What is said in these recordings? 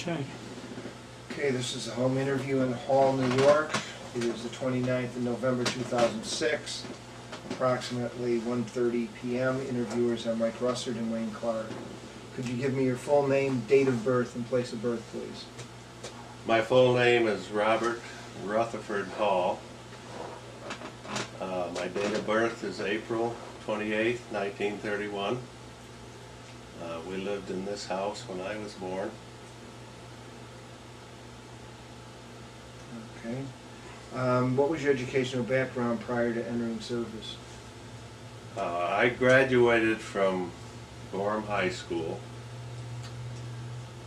Okay. Okay, this is a home interview in Hall, New York. It is the 29th of November 2006, approximately 1:30 p.m. Interviewers are Mike Russert and Wayne Clark. Could you give me your full name, date of birth, and place of birth, please? My full name is Robert Rutherford Hall. My date of birth is April 28th, 1931. We lived in this house when I was born. Okay. What was your educational background prior to entering service? I graduated from Gorham High School,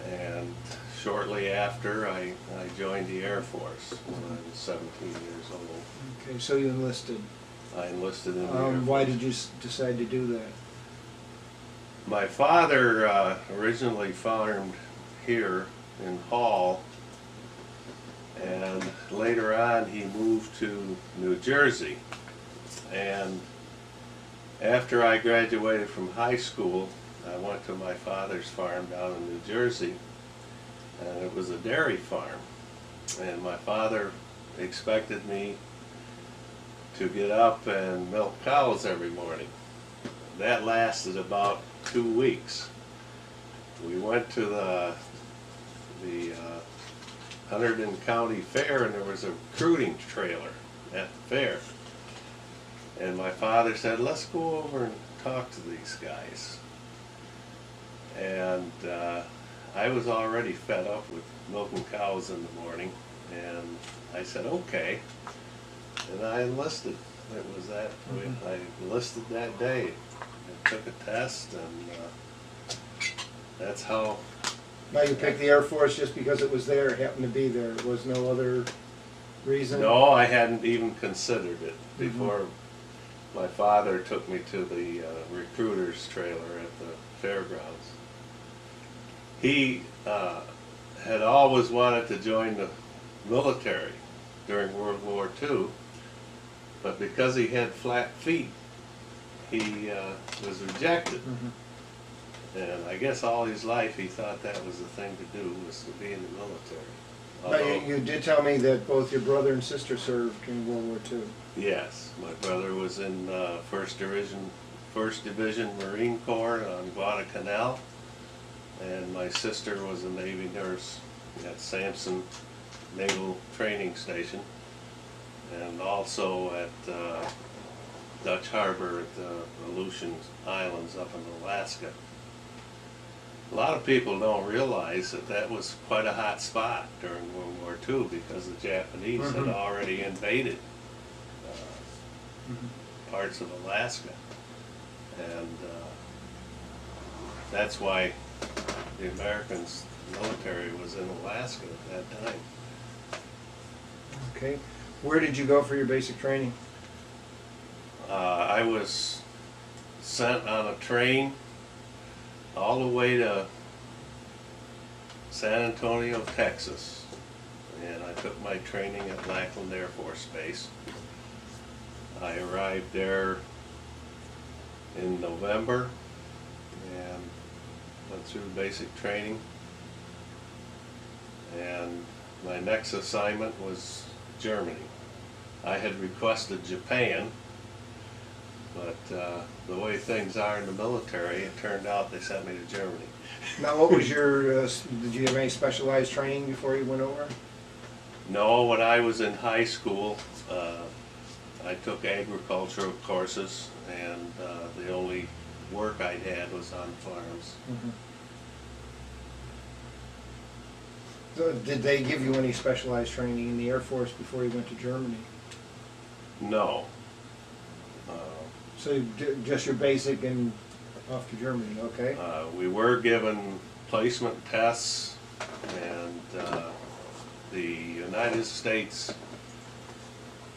and shortly after I joined the Air Force when I was 17 years old. Okay, so you enlisted. I enlisted in the Air Force. Why did you decide to do that? My father originally farmed here in Hall, and later on he moved to New Jersey. And after I graduated from high school, I went to my father's farm down in New Jersey, and it was a dairy farm. And my father expected me to get up and milk cows every morning. That lasted about 2 weeks. We went to the Hunterdon County Fair, and there was a recruiting trailer at the fair. And my father said, let's go over and talk to these guys. And I was already fed up with milking cows in the morning, and I said, okay. And I enlisted. It was that, I enlisted that day. I took a test, and that's how. Now you picked the Air Force just because it was there, it happened to be there. There was no other reason? No, I hadn't even considered it before my father took me to the recruiter's trailer at the fairgrounds. He had always wanted to join the military during World War II, but because he had flat feet, he was rejected. And I guess all his life he thought that was the thing to do, was to be in the military. Now, you did tell me that both your brother and sister served in World War II. Yes, my brother was in First Division Marine Corps on Guadalcanal, and my sister was a Navy nurse at Sampson Naval Training Station, and also at Dutch Harbor at the Aleutian Islands up in Alaska. A lot of people don't realize that that was quite a hot spot during World War II because the Japanese had already invaded parts of Alaska. And that's why the Americans' military was in Alaska at that time. Okay. Where did you go for your basic training? I was sent on a train all the way to San Antonio, Texas, and I took my training at Lackland Air Force Base. I arrived there in November and went through basic training, and my next assignment was Germany. I had requested Japan, but the way things are in the military, it turned out they sent me to Germany. Now, what was your, did you have any specialized training before you went over? No, when I was in high school, I took agricultural courses, and the only work I had was on farms. So did they give you any specialized training in the Air Force before you went to Germany? No. So you just your basic and off to Germany, okay? We were given placement tests, and the United States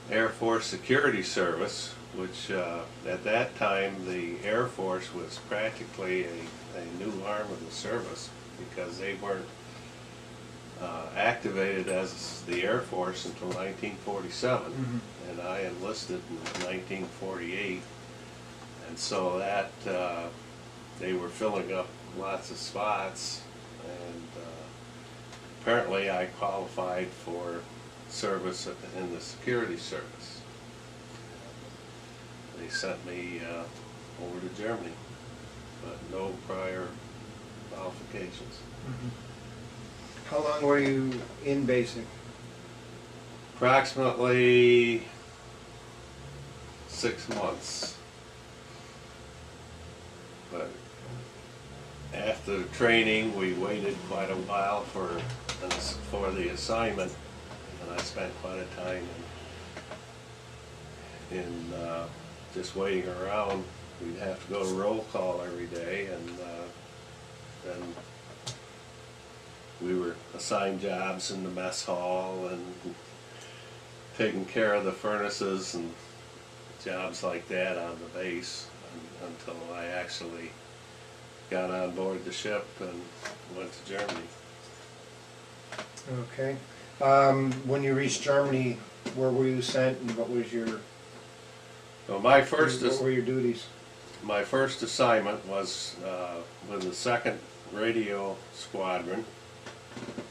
Air Force Security Service, which at that time the Air Force was practically a new arm of the service because they weren't activated as the Air Force until 1947, and I enlisted in 1948. And so that they were filling up lots of spots, and apparently I qualified for service in the security service. They sent me over to Germany, but no prior qualifications. How long were you in basic? Approximately 6 months. But after the training, we waited quite a while for the assignment, and I spent quite a time in just waiting around. We'd have to go to roll call every day, and then we were assigned jobs in the mess hall and taking care of the furnaces and jobs like that on the base until I actually got on board the ship and went to Germany. Okay. When you reached Germany, where were you sent, and what was your So what were your duties? my first assignment was with the 2nd Radio Squadron,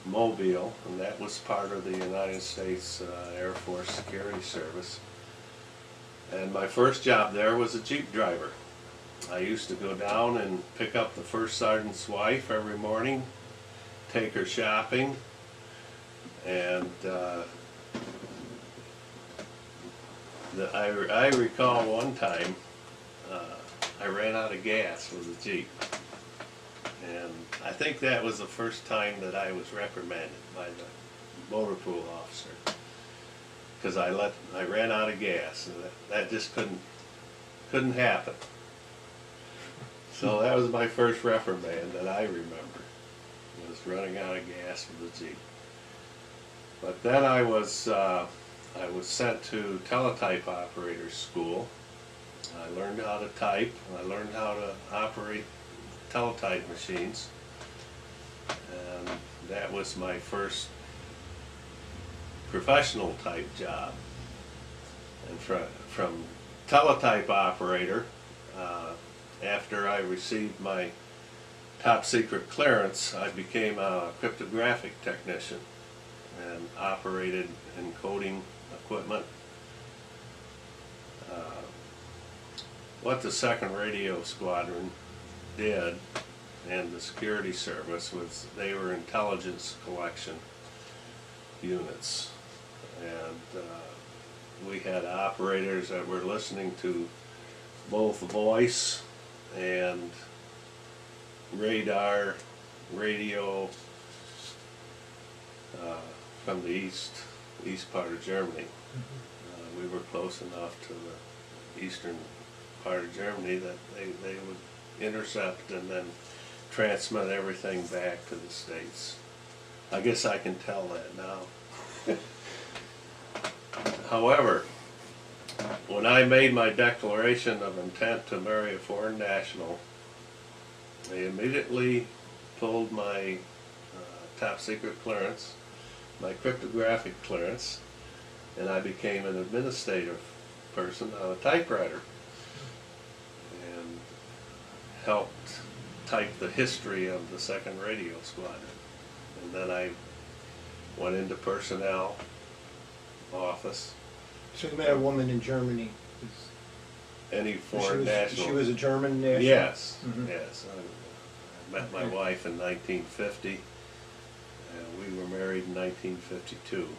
Mobile, and that was part of the United States Air Force Security Service. And my first job there was a Jeep driver. I used to go down and pick up the first sergeant's wife every morning, take her shopping, and I recall one time I ran out of gas with a Jeep. And I think that was the first time that I was reprimanded by the motor pool officer, because I ran out of gas, and that just couldn't happen. So that was my first reprimand that I remember, was running out of gas with the Jeep. But then I was sent to Teletype Operator school. I learned how to type. I learned how to operate teletype machines, and that was my first professional type job. And from Teletype Operator, after I received my top secret clearance, I became a cryptographic technician and operated encoding equipment. What the 2nd Radio Squadron did, and the security service, was they were intelligence collection units, and we had operators that were listening to both voice and radar, radio from the east part of Germany. We were close enough to the eastern part of Germany that they would intercept and then transmit everything back to the States. I guess I can tell that now. However, when I made my declaration of intent to marry a foreign national, they immediately pulled my top secret clearance, my cryptographic clearance, and I became an administrative person on a typewriter and helped type the history of the 2nd Radio Squadron. And then I went into personnel office. So you met a woman in Germany. Any foreign national. She was a German national? Yes, Mhm. yes. I met my wife in 1950, and we were married in 1952.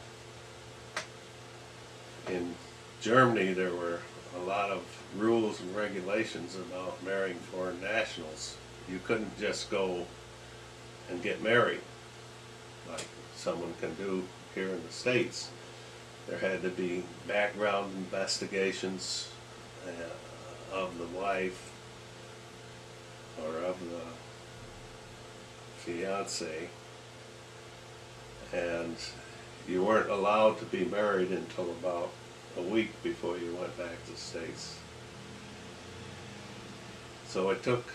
In Germany, there were a lot of rules and regulations about marrying foreign nationals. You couldn't just go and get married like someone can do here in the States. There had to be background investigations of the wife or of the fiance, and you weren't allowed to be married until about a week before you went back to the States. So it took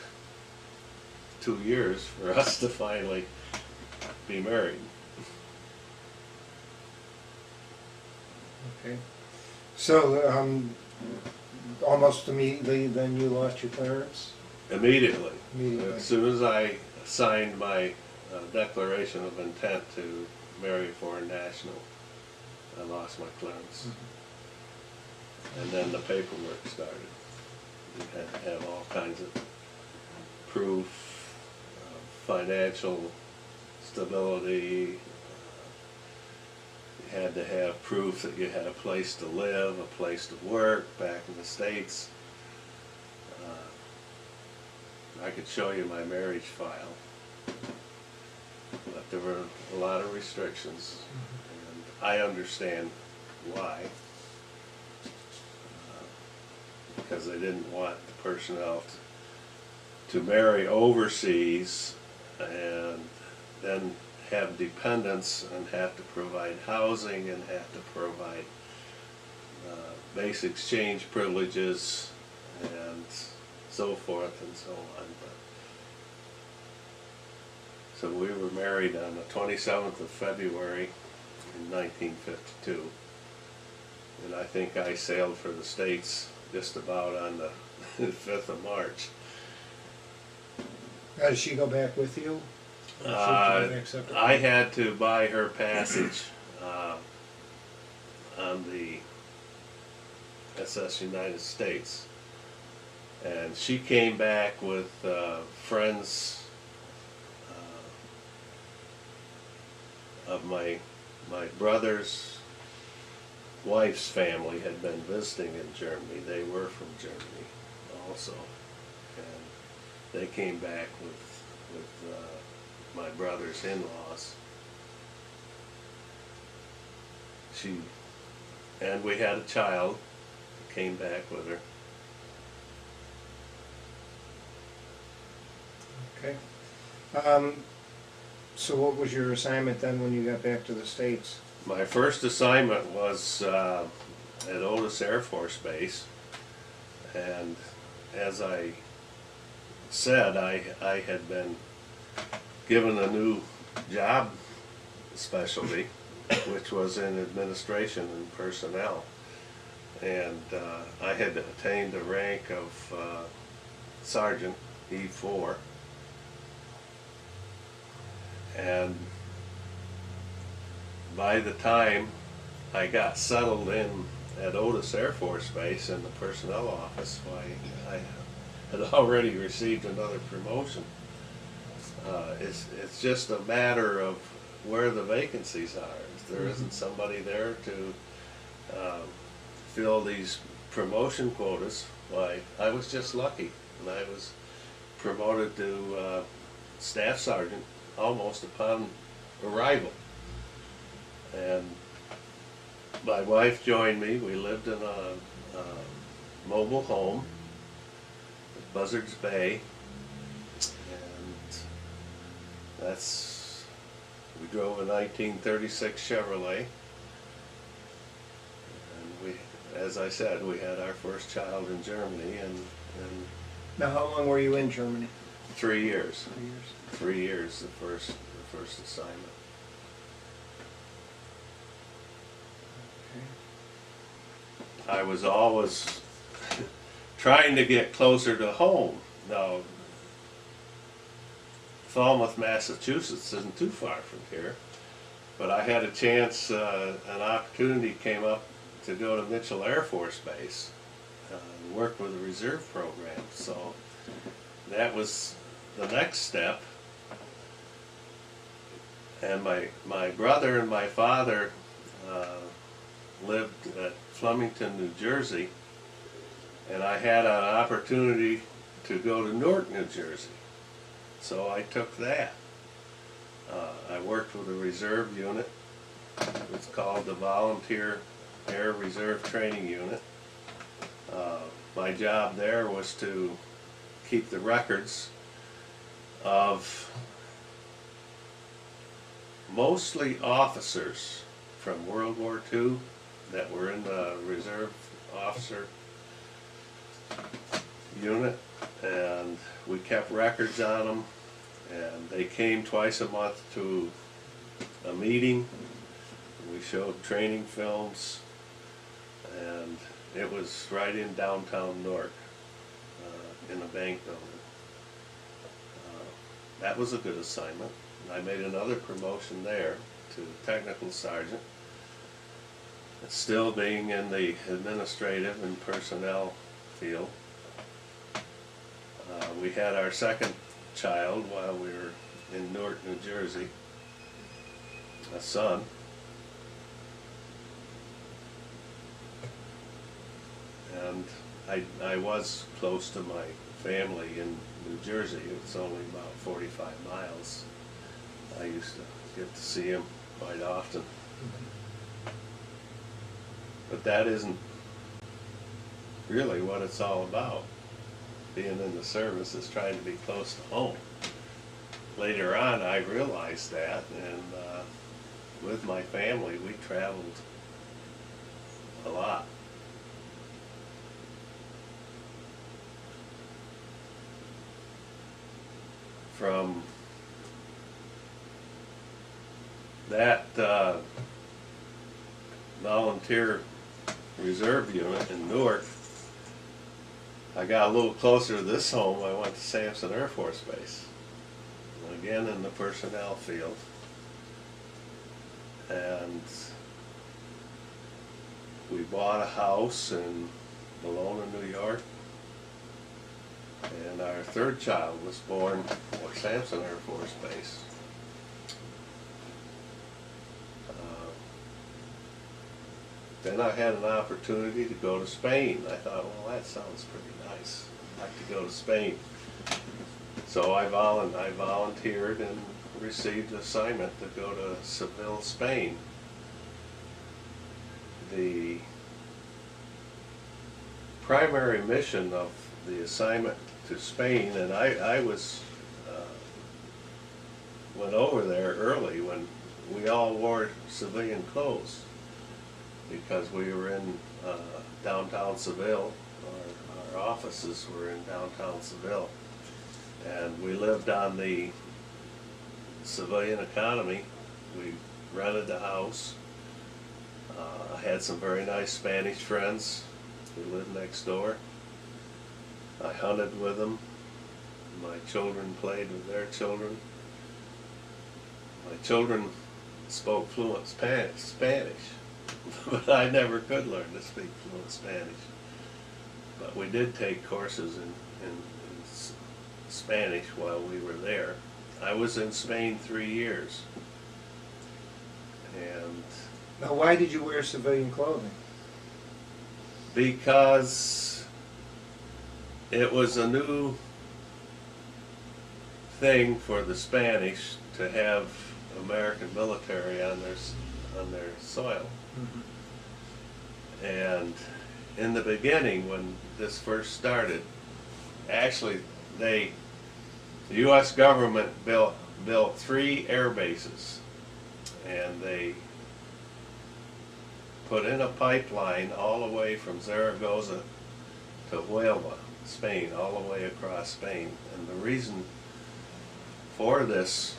2 years for us to finally be married. Okay. So, almost immediately then you lost your clearance? Immediately. Immediately. As soon as I signed my declaration of intent to marry a foreign national. I lost my clearance. And then the paperwork started. You had to have all kinds of proof, financial stability. You had to have proof that you had a place to live, a place to work back in the States. I could show you my marriage file, but there were a lot of restrictions, and I understand why. Because they didn't want the personnel to marry overseas and then have dependents and have to provide housing and have to provide base exchange privileges and so forth and so on. So we were married on the 27th of February in 1952, and I think I sailed for the States just about on the 5th of March. How did she go back with you? Or she came back separately? I had to buy her passage on the SS United States, and she came back with friends of my brother's wife's family had been visiting in Germany. They were from Germany also, and they came back with my brother's in-laws. And we had a child that came back with her. Okay. So what was your assignment then when you got back to the States? My first assignment was at Otis Air Force Base, and as I said, I had been given a new job specialty, which was in administration and personnel, and I had attained the rank of Sergeant E4. And by the time I got settled in at Otis Air Force Base in the personnel office, I had already received another promotion. It's just a matter of where the vacancies are. If there isn't somebody there to fill these promotion quotas, why, I was just lucky, and I was promoted to staff sergeant almost upon arrival. And my wife joined me. We lived in a mobile home at Buzzards Bay, and we drove a 1936 Chevrolet, and we, as I said, we had our first child in Germany, and Now how long were you in Germany? 3 years. 3 years. 3 years, the first assignment. Okay. I was always trying to get closer to home. Now, Falmouth, Massachusetts isn't too far from here, but I had a chance, an opportunity came up to go to Mitchell Air Force Base and work with the reserve program. So that was the next step. And my brother and my father lived at Flemington, New Jersey, and I had an opportunity to go to Newark, New Jersey. So I took that. I worked with a reserve unit. It's called the Volunteer Air Reserve Training Unit. My job there was to keep the records of mostly officers from World War II that were in the reserve officer unit, and we kept records on them, and they came twice a month to a meeting. We showed training films, and it was right in downtown Newark, in a bank building. That was a good assignment. I made another promotion there to technical sergeant. Still being in the administrative and personnel field. We had our second child while we were in Newark, New Jersey, a son. And I was close to my family in New Jersey. It's only about 45 miles. I used to get to see him quite often. But that isn't really what it's all about. Being in the service is trying to be close to home. Later on, I realized that, and with my family, we traveled a lot. From that volunteer reserve unit in Newark, I got a little closer to this home. I went to Sampson Air Force Base, again in the personnel field, and we bought a house in Bologna, New York, and our third child was born at Sampson Air Force Base. Then I had an opportunity to go to Spain. I thought, well, that sounds pretty nice. I'd like to go to Spain. So I volunteered and received an assignment to go to Seville, Spain. The primary mission of the assignment to Spain, and I went over there early when we all wore civilian clothes, because we were in downtown Seville. Our offices were in downtown Seville, and we lived on the civilian economy. We rented the house. I had some very nice Spanish friends who lived next door. I hunted with them. My children played with their children. My children spoke fluent Spanish. But I never could learn to speak fluent Spanish. But we did take courses in Spanish while we were there. I was in Spain 3 years. And Now, why did you wear civilian clothing? because it was a new thing for the Spanish to have American military on their soil. And in the beginning, when this first started, actually the U.S. government built 3 air bases, and they put in a pipeline all the way from Zaragoza to Huelva, Spain, all the way across Spain. And the reason for this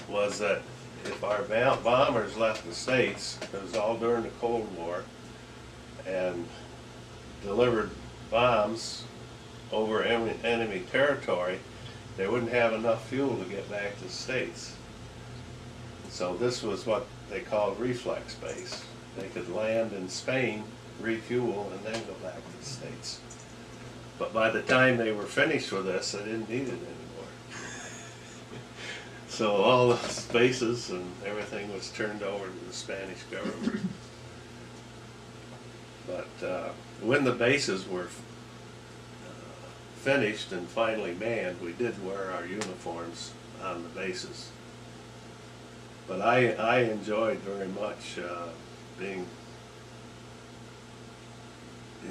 was that if our bombers left the States, it was all during the Cold War, and delivered bombs over enemy territory, they wouldn't have enough fuel to get back to the States. So this was what they called reflex base. They could land in Spain, refuel, and then go back to the States. But by the time they were finished with this, they didn't need it anymore. So all the bases and everything was turned over to the Spanish government. But when the bases were finished and finally manned, we did wear our uniforms on the bases. But I enjoyed very much being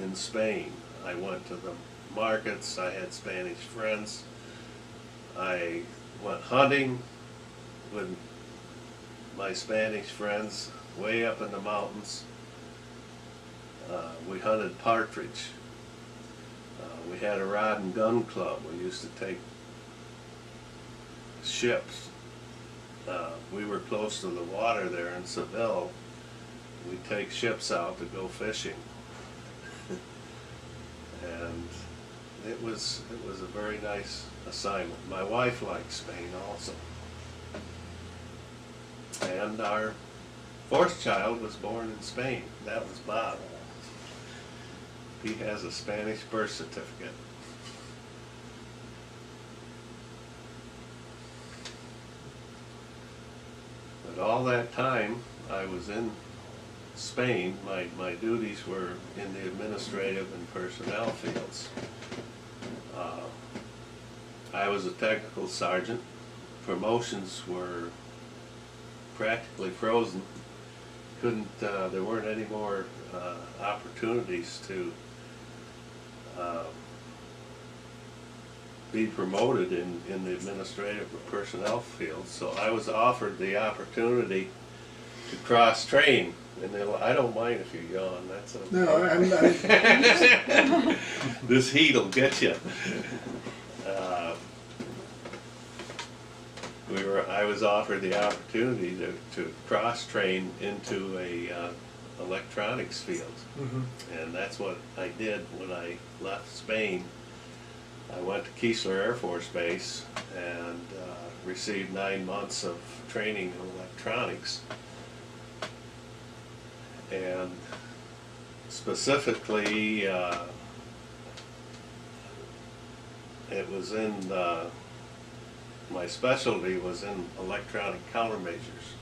in Spain. I went to the markets, I had Spanish friends, I went hunting with my Spanish friends way up in the mountains. We hunted partridge. We had a rod and gun club. We used to take ships. We were close to the water there in Seville. We'd take ships out to go fishing. And it was a very nice assignment. My wife liked Spain also. And our fourth child was born in Spain. That was Bob. He has a Spanish birth certificate. But all that time I was in Spain, my duties were in the administrative and personnel fields. I was a technical sergeant. Promotions were practically frozen. There weren't any more opportunities to be promoted in the administrative or personnel field. So I was offered the opportunity to cross-train. And I don't mind if you yawn, that's okay. No, I'm This heat'll get you. I was offered the opportunity to cross-train into a electronics field. And that's what I did when I left Spain. I went to Keesler Air Force Base and received 9 months of training in electronics. And specifically, it was in my specialty was in electronic countermeasures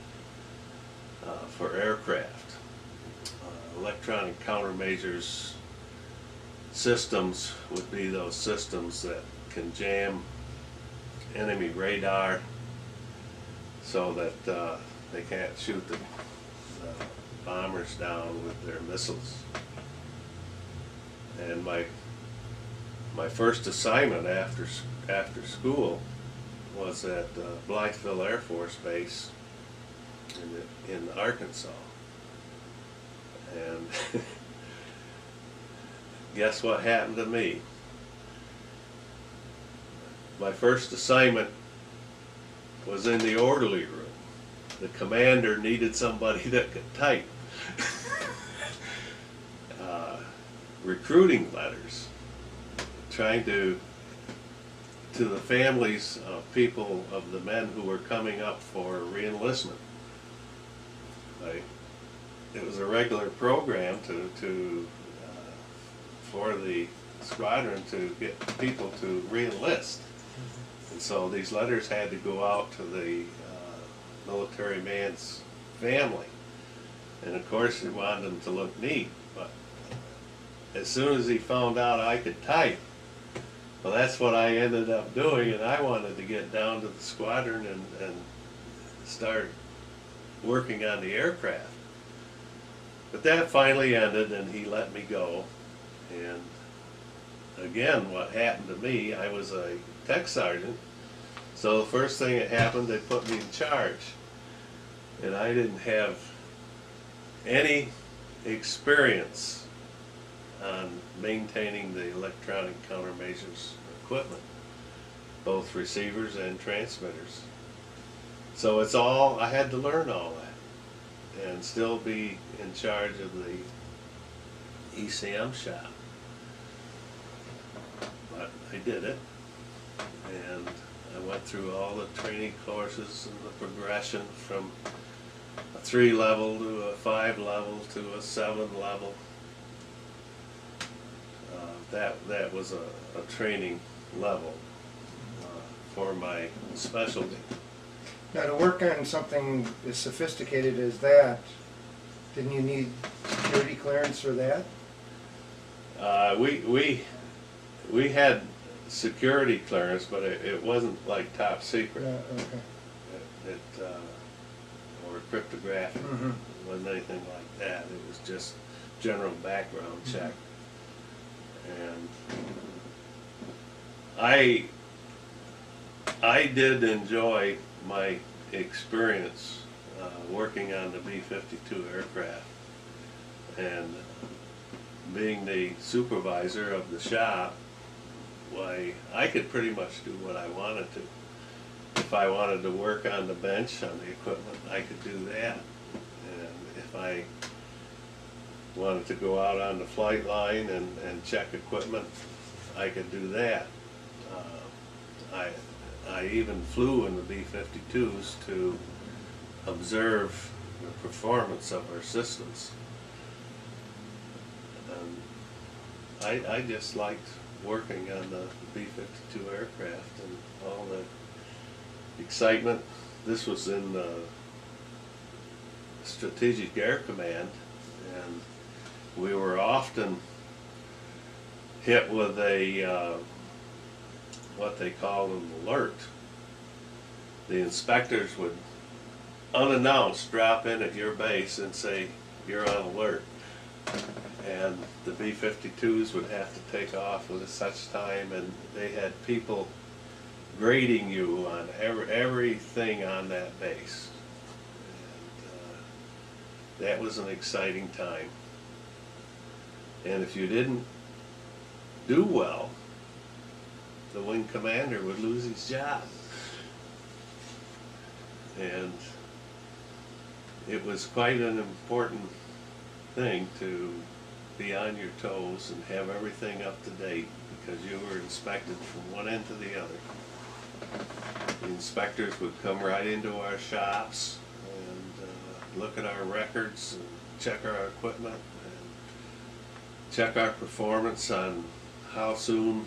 for aircraft. Electronic countermeasures systems would be those systems that can jam enemy radar so that they can't shoot the bombers down with their missiles. And my first assignment after school was at Blytheville Air Force Base in Arkansas. And guess what happened to me? My first assignment was in the orderly room. The commander needed somebody that could type. Recruiting letters, trying to the families of people, of the men who were coming up for re-enlistment. It was a regular program for the squadron to get people to re-enlist. And so these letters had to go out to the military man's family. And of course he wanted them to look neat, but as soon as he found out I could type, well, that's what I ended up doing, and I wanted to get down to the squadron and start working on the aircraft. But that finally ended and he let me go. And again, what happened to me, I was a tech sergeant, so the first thing that happened, they put me in charge. And I didn't have any experience on maintaining the electronic countermeasures equipment, both receivers and transmitters. So it's all, I had to learn all that and still be in charge of the ECM shop. But I did it, and I went through all the training courses and the progression from a 3 level to a 5 level to a 7 level. That was a training level for my specialty. Now, to work on something as sophisticated as that, didn't you need security clearance for that? We had security clearance, but it wasn't like top secret. Okay. Or cryptography. It wasn't anything like that. It was just general background check. And I did enjoy my experience working on the B-52 aircraft and being the supervisor of the shop. Why, I could pretty much do what I wanted to. If I wanted to work on the bench, on the equipment, I could do that. And if I wanted to go out on the flight line and check equipment, I could do that. I even flew in the B-52s to observe the performance of our systems. And I just liked working on the B-52 aircraft and all the excitement. This was in Strategic Air Command, and we were often hit with a what they called an alert. The inspectors would unannounced drop in at your base and say you're on alert, and the B-52s would have to take off with such time, and they had people grading you on everything on that base. And that was an exciting time. And if you didn't do well, the wing commander would lose his job. And it was quite an important thing to be on your toes and have everything up to date, because you were inspected from one end to the other. The inspectors would come right into our shops and look at our records and check our equipment and check our performance on how soon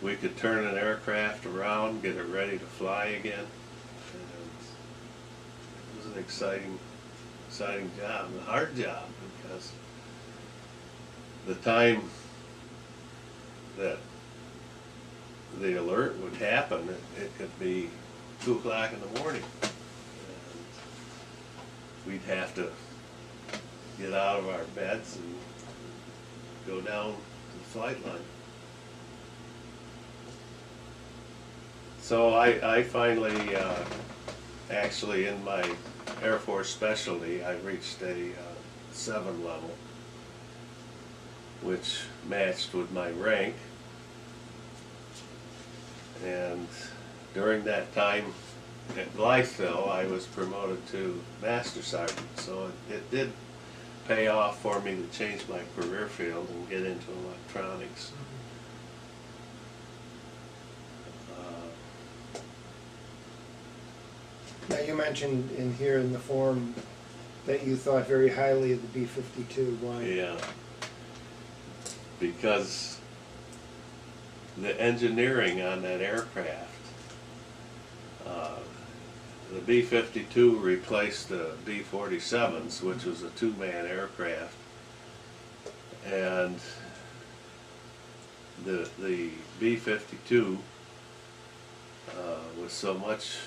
we could turn an aircraft around, get it ready to fly again. And it was an exciting job, and a hard job, because the time that the alert would happen, it could be 2 o'clock in the morning. And we'd have to get out of our beds and go down to the flight line. So I finally, actually in my Air Force specialty, I reached a 7 level, which matched with my rank. And during that time at Blytheville, I was promoted to Master Sergeant. So it did pay off for me to change my career field and get into electronics. Now, you mentioned in here in the form that you thought very highly of the B-52. Why? Yeah, because the engineering on that aircraft, the B-52 replaced the B-47s, which was a 2-man aircraft, and the B-52 was so much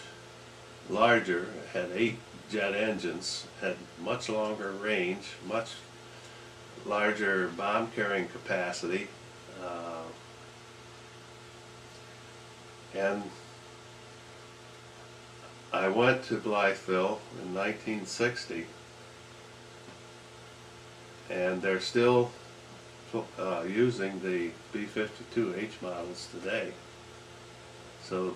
larger, had 8 jet engines, had much longer range, much larger bomb carrying capacity, and I went to Blytheville in 1960, and they're still using the B-52H models today. So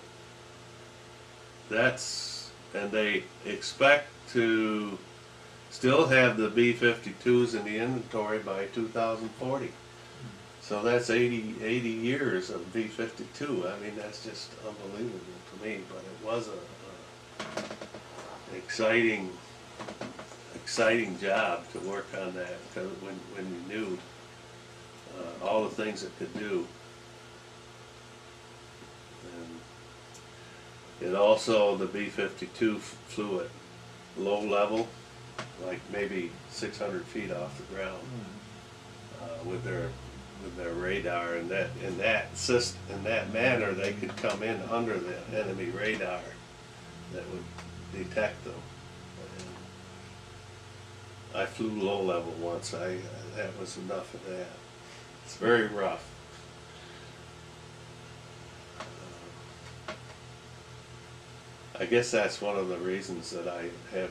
that's, and they expect to still have the B-52s in the inventory by 2040. So that's 80 years of B-52. I mean, that's just unbelievable to me, but it was an exciting job to work on that, because when you knew all the things it could do. And it also, the B-52 flew at low level, like maybe 600 feet off the ground, with their radar, and in that manner they could come in under the enemy radar that would detect them. And I flew low level once. That was enough of that. It's very rough. I guess that's one of the reasons that I have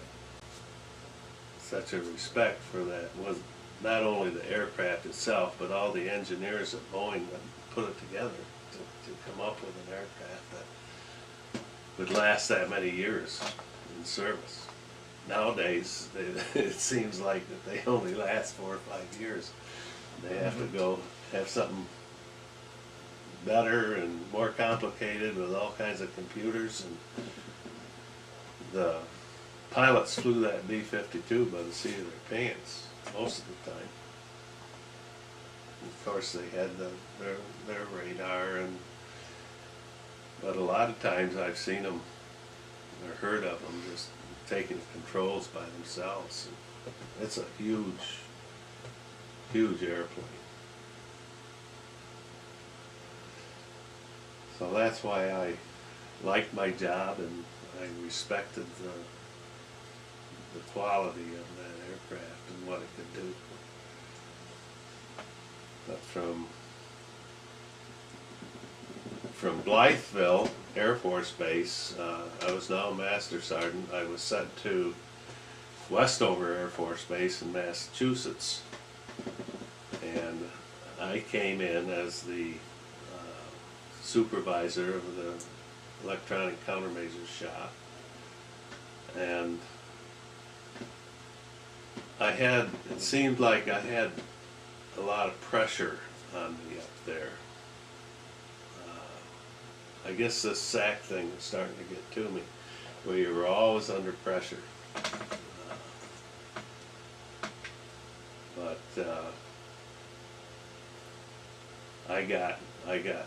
such a respect for that, was not only the aircraft itself, but all the engineers at Boeing that put it together to come up with an aircraft that would last that many years in service. Nowadays, it seems like that they only last 4 or 5 years. They have to go have something better and more complicated with all kinds of computers, and the pilots flew that B-52 by the seat of their pants most of the time. Of course, they had their radar, but a lot of times I've seen them or heard of them just taking controls by themselves. It's a huge, huge airplane. So that's why I liked my job, and I respected the quality of that aircraft and what it could do. But from Blytheville Air Force Base, I was now Master Sergeant. I was sent to Westover Air Force Base in Massachusetts, and I came in as the supervisor of the electronic countermeasures shop, and it seemed like I had a lot of pressure on me up there. I guess this SAC thing was starting to get to me, where you were always under pressure. But I got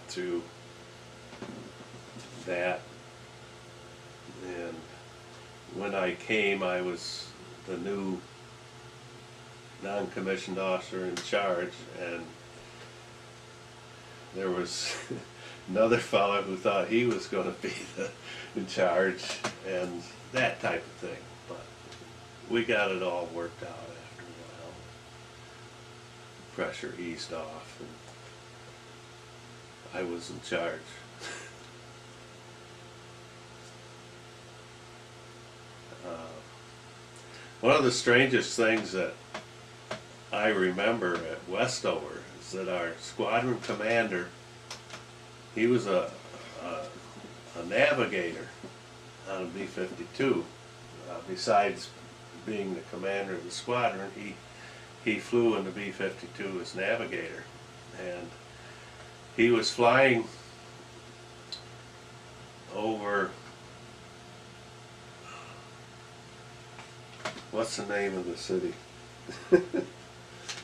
through that, and when I came, I was the new non-commissioned officer in charge, and there was another fellow who thought he was going to be in charge, and that type of thing. But we got it all worked out after a while. Pressure eased off, and I was in charge. One of the strangest things that I remember at Westover is that our squadron commander, he was a navigator on a B-52. Besides being the commander of the squadron, he flew in the B-52 as navigator, and he was flying over, what's the name of the city?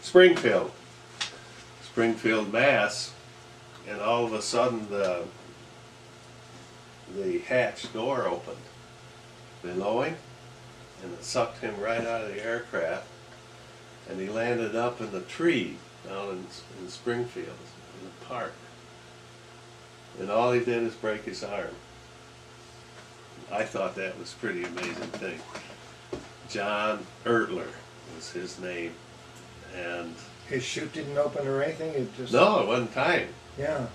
Springfield, Mass, and all of a sudden the hatch door opened below him, and it sucked him right out of the aircraft, and he landed up in the tree down in Springfield, in the park. And all he did is break his arm. I thought that was a pretty amazing thing. John Ertler was his name, and His chute didn't open or anything? It just... no, it wasn't time. Yeah.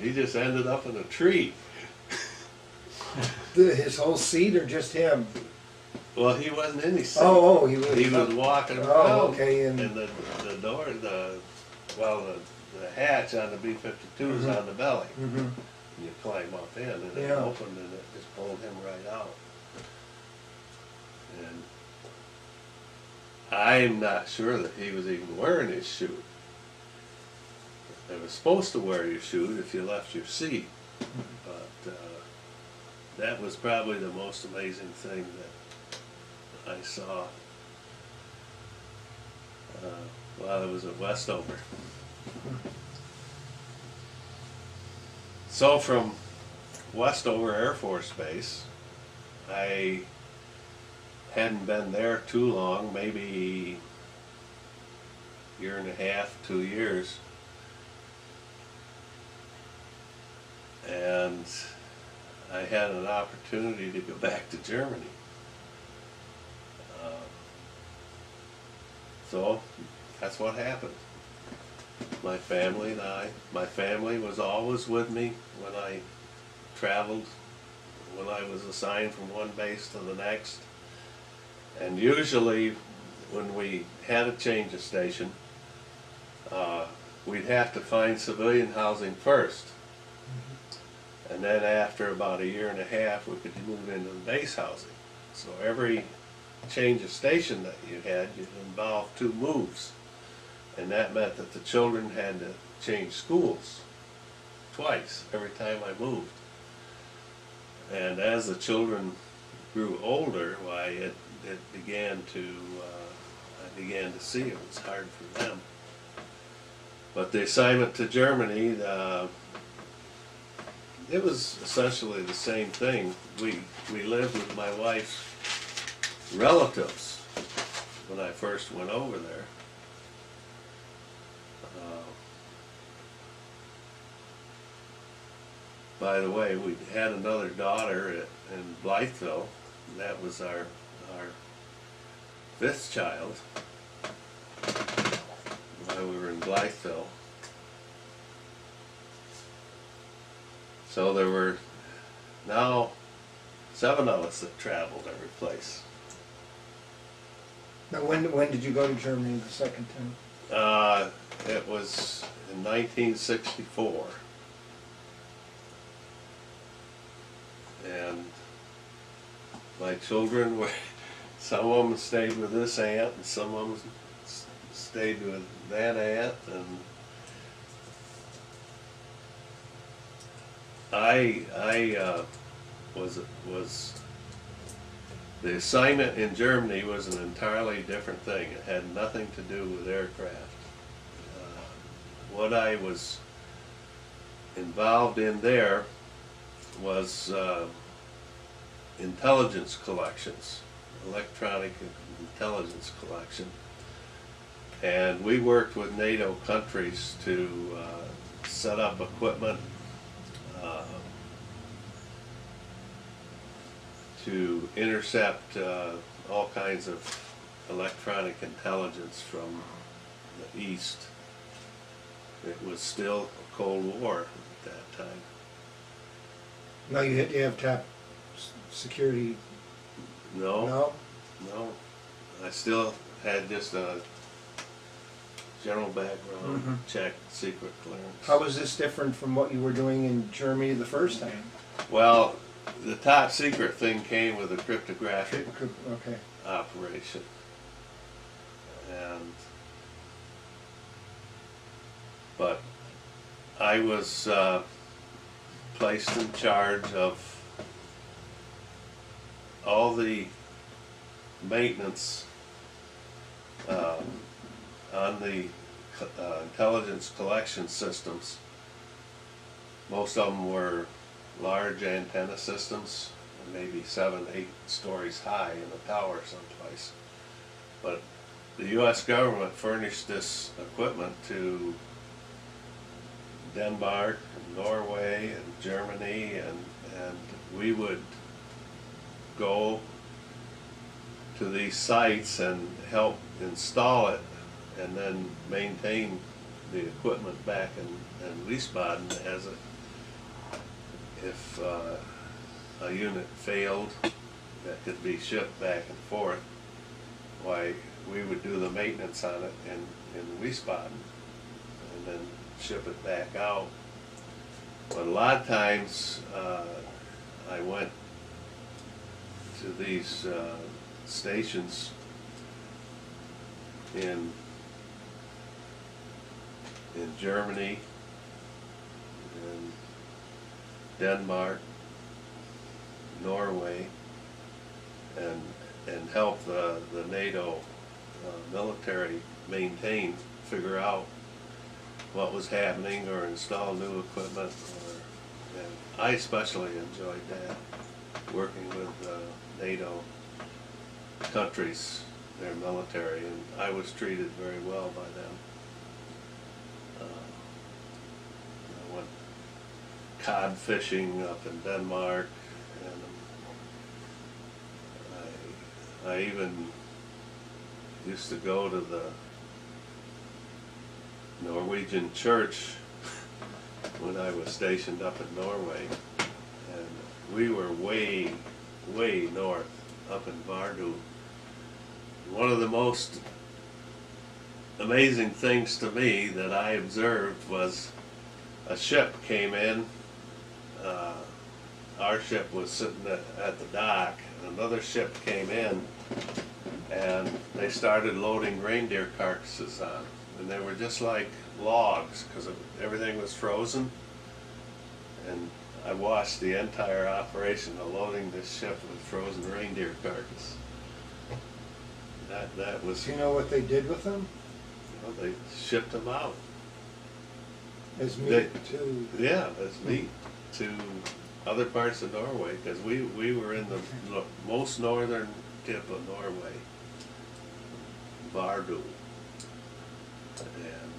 He just ended up in a tree. His whole seat or just him? Well, he wasn't in his seat. Oh, he was... He was walking around. Oh, okay. And the door, the hatch on the B-52 is on the belly. Mm-hmm. And you climb up in, and it Yeah. opened, and it just pulled him right out. And I'm not sure that he was even wearing his chute. They were supposed to wear your chute if you left your seat, but that was probably the most amazing thing that I saw while I was at Westover. So from Westover Air Force Base, I hadn't been there too long, maybe a year and a half, 2 years. And I had an opportunity to go back to Germany. So that's what happened. My family and my family was always with me when I traveled, when I was assigned from one base to the next. And usually when we had a change of station, we'd have to find civilian housing first. And then after about a year and a half, we could move into the base housing. So every change of station that you had, you'd involve 2 moves. And that meant that the children had to change schools. twice every time I moved. And as the children grew older, why it began to, I began to see it was hard for them. But the assignment to Germany, it was essentially the same thing. We lived with my wife's relatives when I first went over there. By the way, we had another daughter in Blytheville. That was our fifth child while we were in Blytheville. So there were now 7 of us that traveled every place. Now, when did you go to Germany the second time? It was in 1964. And my children were, some of them stayed with this aunt and some of them stayed with that aunt, and I was the assignment in Germany was an entirely different thing. It had nothing to do with aircraft. What I was involved in there was intelligence collections, electronic intelligence collection. And we worked with NATO countries to set up equipment to intercept all kinds of electronic intelligence from the East. It was still a Cold War at that time. No, you have top security. No. I still had just a general background check, secret clearance. How was this different from what you were doing in Germany the first time? Well, the top secret thing came with a cryptographic Okay. operation. But I was placed in charge of all the maintenance on the intelligence collection systems. Most of them were large antenna systems, maybe 7, 8 stories high in a tower someplace. But the U.S. government furnished this equipment to Denmark, and Norway, and Germany, and we would go to these sites and help install it and then maintain the equipment back in Wiesbaden as if a unit failed that could be shipped back and forth, why we would do the maintenance on it in Wiesbaden and then ship it back out. But a lot of times I went to these stations in Germany, in Denmark, Norway, and help the NATO military figure out what was happening or install new equipment. And I especially enjoyed that, working with NATO countries, their military, and I was treated very well by them. I went cod fishing up in Denmark, and I even used to go to the Norwegian church when I was stationed up in Norway, and we were way north, up in Vardø. One of the most amazing things to me that I observed was a ship came in. Our ship was sitting at the dock, and another ship came in, and they started loading reindeer carcasses on, and they were just like logs because everything was frozen. and I watched the entire operation of loading this ship with frozen reindeer carcass. That was, Do you know what they did with them? they shipped them out. As meat They- to, Yeah, as meat to other parts of Norway, because we were in the most northern tip of Norway, Vardø. And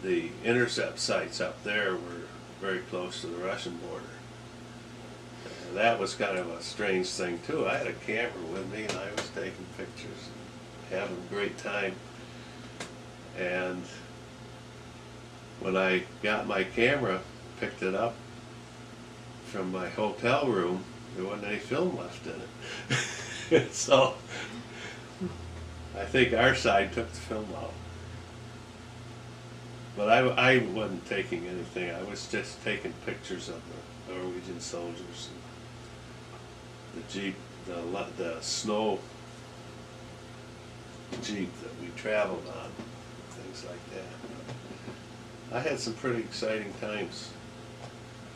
the intercept sites up there were very close to the Russian border. And that was kind of a strange thing too. I had a camera with me and I was taking pictures and having a great time. And when I got my camera, picked it up from my hotel room, there wasn't any film left in it. So I think our side took the film out. But I wasn't taking anything. I was just taking pictures of the Norwegian soldiers, and the Jeep, the snow Jeep that we traveled on, things like that. I had some pretty exciting times.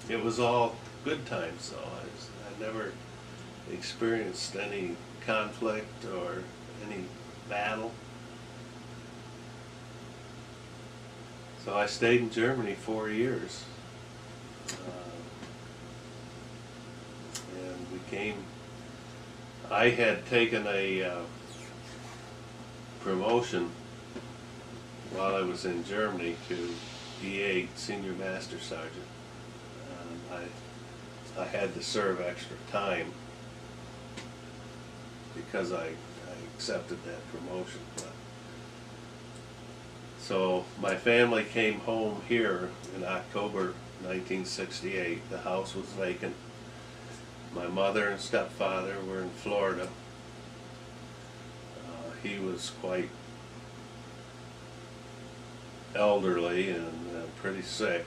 It was all good times though. I never experienced any conflict or any battle. So I stayed in Germany 4 years. And I had taken a promotion while I was in Germany to E8 Senior Master Sergeant. I had to serve extra time because I accepted that promotion. So my family came home here in October 1968. The house was vacant. My mother and stepfather were in Florida. He was quite elderly and pretty sick.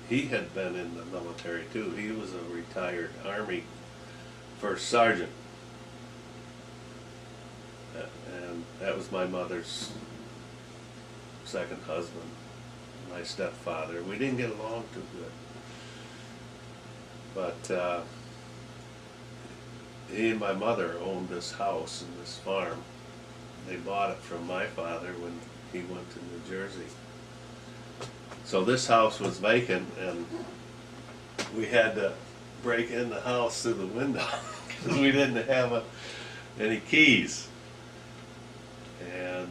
He had been in the military too. He was a retired Army first sergeant. And that was my mother's second husband, my stepfather. We didn't get along too good. But he and my mother owned this house and this farm. They bought it from my father when he went to New Jersey. So this house was vacant and we had to break in the house through the window because we didn't have any keys. And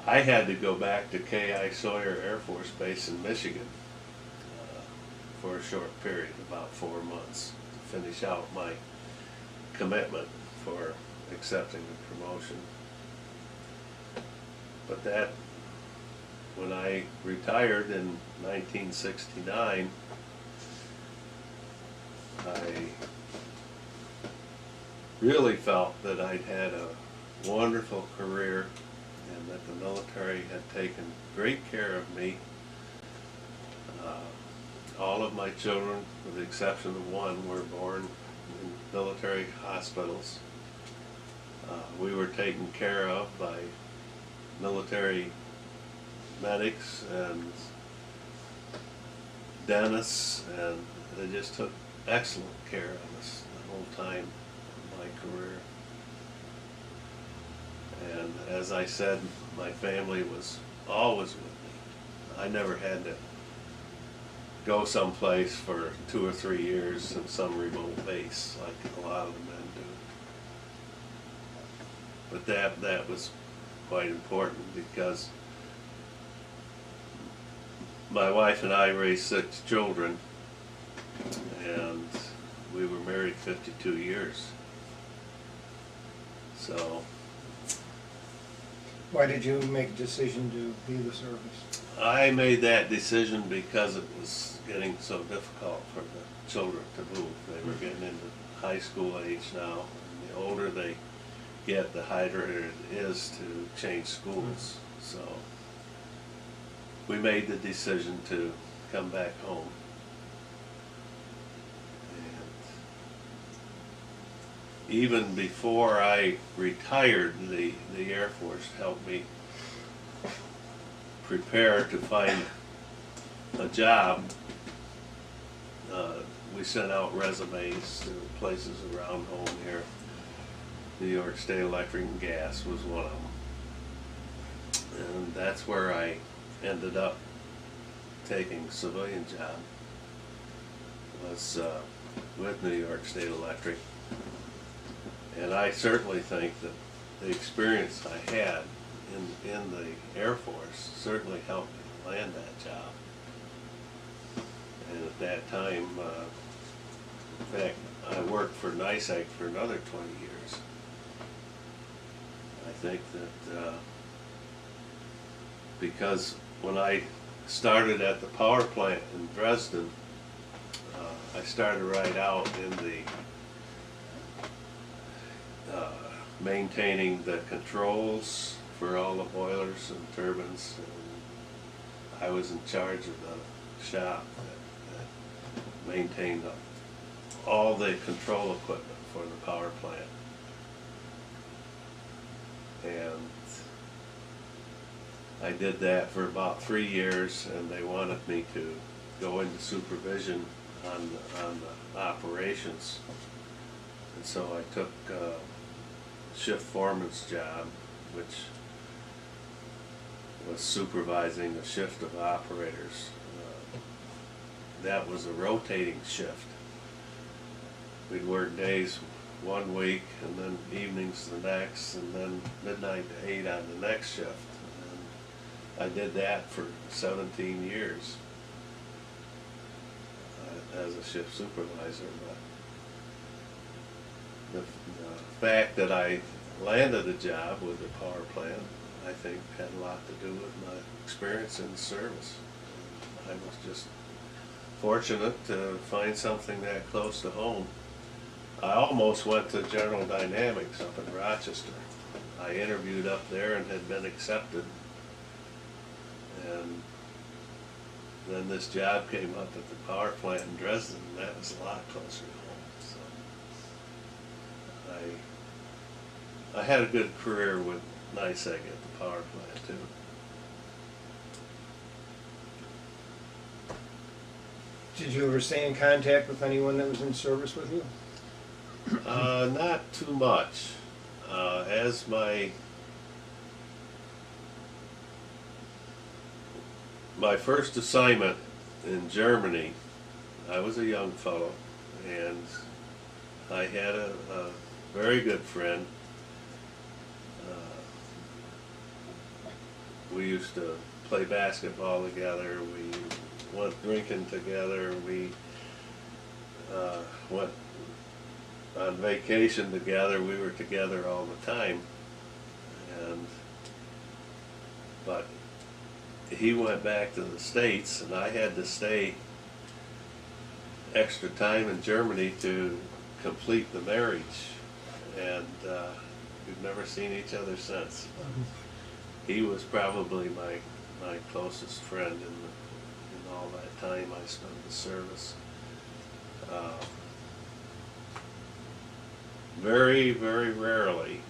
I had to go back to K.I. Sawyer Air Force Base in Michigan for a short period, about 4 months, to finish out my commitment for accepting the promotion. But that, when I retired in 1969, I really felt that I'd had a wonderful career and that the military had taken great care of me. All of my children, with the exception of one, were born in military hospitals. We were taken care of by military medics and dentists, and they just took excellent care of us the whole time of my career. And as I said, my family was always with me. I never had to go someplace for 2 or 3 years in some remote base like a lot of the men do. But that was quite important because my wife and I raised 6 children and we were married 52 years. So why did you make a decision to leave the service? I made that decision because it was getting so difficult for the children to move. They were getting into high school age now, and the older they get, the harder it is to change schools. So we made the decision to come back home. And even before I retired, the Air Force helped me prepare to find a job, we sent out resumes to places around home here. New York State Electric and Gas was one of them. And that's where I ended up taking a civilian job. Was with New York State Electric. And I certainly think that the experience I had in the Air Force certainly helped me land that job. And at that time, in fact, I worked for NICEAG for another 20 years. I think that because when I started at the power plant in Dresden, I started right out in the maintaining the controls for all the boilers and turbines. And I was in charge of the shop that maintained all the control equipment for the power plant. And I did that for about 3 years, and they wanted me to go into supervision on the operations. And so I took shift foreman's job, which was supervising a shift of operators. That was a rotating shift. We'd work days one week, and then evenings the next, and then midnight to 8 on the next shift. And I did that for 17 years as a shift supervisor. But the fact that I landed a job with the power plant, I think, had a lot to do with my experience in the service. I was just fortunate to find something that close to home. I almost went to General Dynamics up in Rochester. I interviewed up there and had been accepted. And then this job came up at the power plant in Dresden, and that was a lot closer to home. So I had a good career with NICEAG at the power plant too. Did you ever stay in contact with anyone that was in service with you? Not too much. As my first assignment in Germany, I was a young fellow, and I had a very good friend. We used to play basketball together. We went drinking together. We went on vacation together. We were together all the time. But he went back to the States, and I had to stay extra time in Germany to complete the marriage. And we've never seen each other since. He was probably my closest friend in all that time I spent in the service. Very, very rarely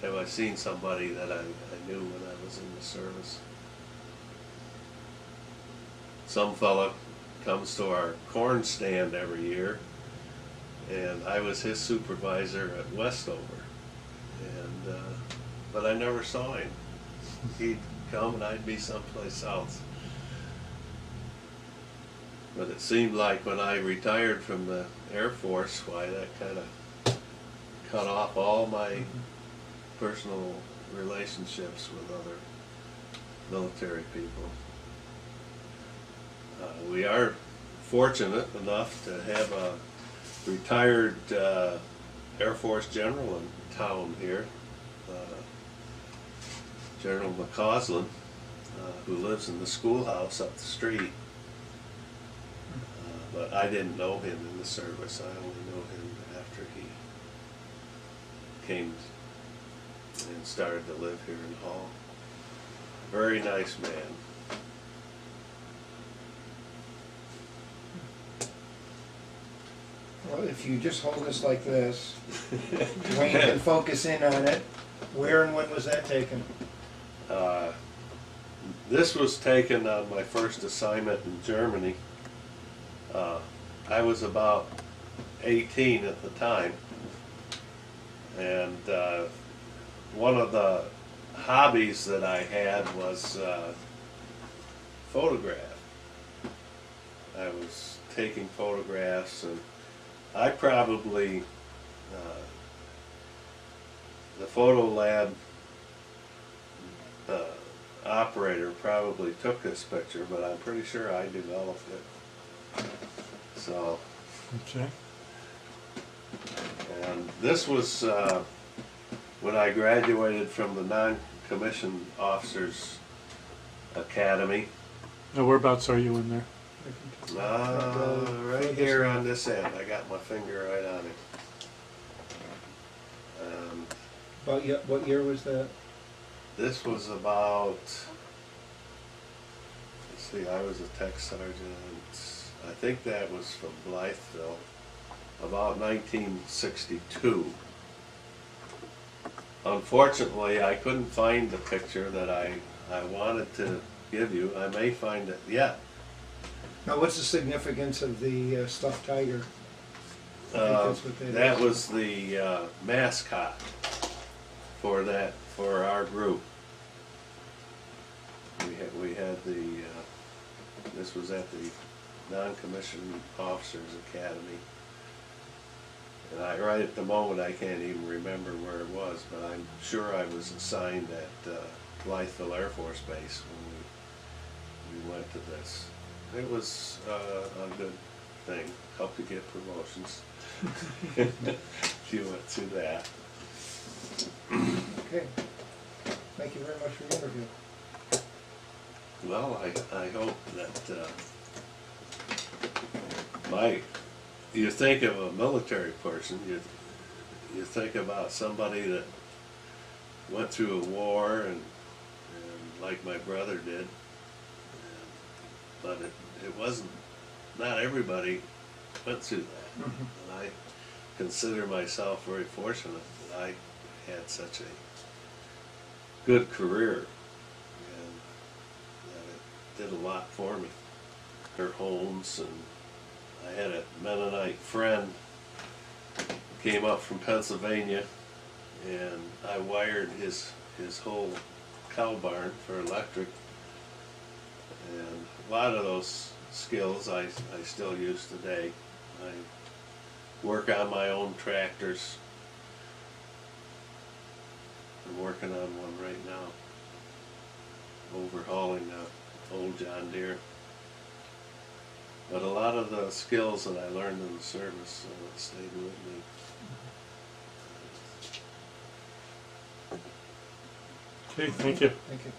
have I seen somebody that I knew when I was in the service. Some fella comes to our corn stand every year, and I was his supervisor at Westover. And but I never saw him. He'd come and I'd be someplace else. But it seemed like when I retired from the Air Force, why that kind of cut off all my personal relationships with other military people. We are fortunate enough to have a retired Air Force general in town here, General McCausland, who lives in the schoolhouse up the street. But I didn't know him in the service. I only knew him after he came and started to live here in Hall. Very nice man. Well, if you just hold this like this, Wayne can focus in on it. Where and when was that taken? This was taken on my first assignment in Germany. I was about 18 at the time, and one of the hobbies that I had was photograph. I was taking photographs, and I probably, the photo lab operator probably took this picture, but I'm pretty sure I developed it. So, Okay. and this was when I graduated from the non-commissioned officers academy. Now, whereabouts are you in there? Right here on this end. I got my finger right on it. What year was that? This was about, let's see, I was a tech sergeant. I think that was from Blytheville, about 1962. Unfortunately, I couldn't find the picture that I wanted to give you. I may find it yet. Now, what's the significance of the stuffed tiger? I think that's what That is. was the mascot for our group. We had the this was at the non-commissioned officers academy, and right at the moment I can't even remember where it was, but I'm sure I was assigned at Blytheville Air Force Base when we went to this. It was a good thing, helped you get promotions. If you went through that. Okay. Thank you very much for the interview. Well, I hope that you think of a military person, you think about somebody that went through a war and like my brother did, but it wasn't, not everybody went through that. And I consider myself very fortunate that I had such a good career, and that it did a lot for me. Their homes, and I had a Mennonite friend came up from Pennsylvania, and I wired his whole cow barn for electric, and a lot of those skills I still use today. I work on my own tractors. I'm working on one right now, overhauling an old John Deere. But a lot of the skills that I learned in the service stayed with me. Okay, thank you. Thank you.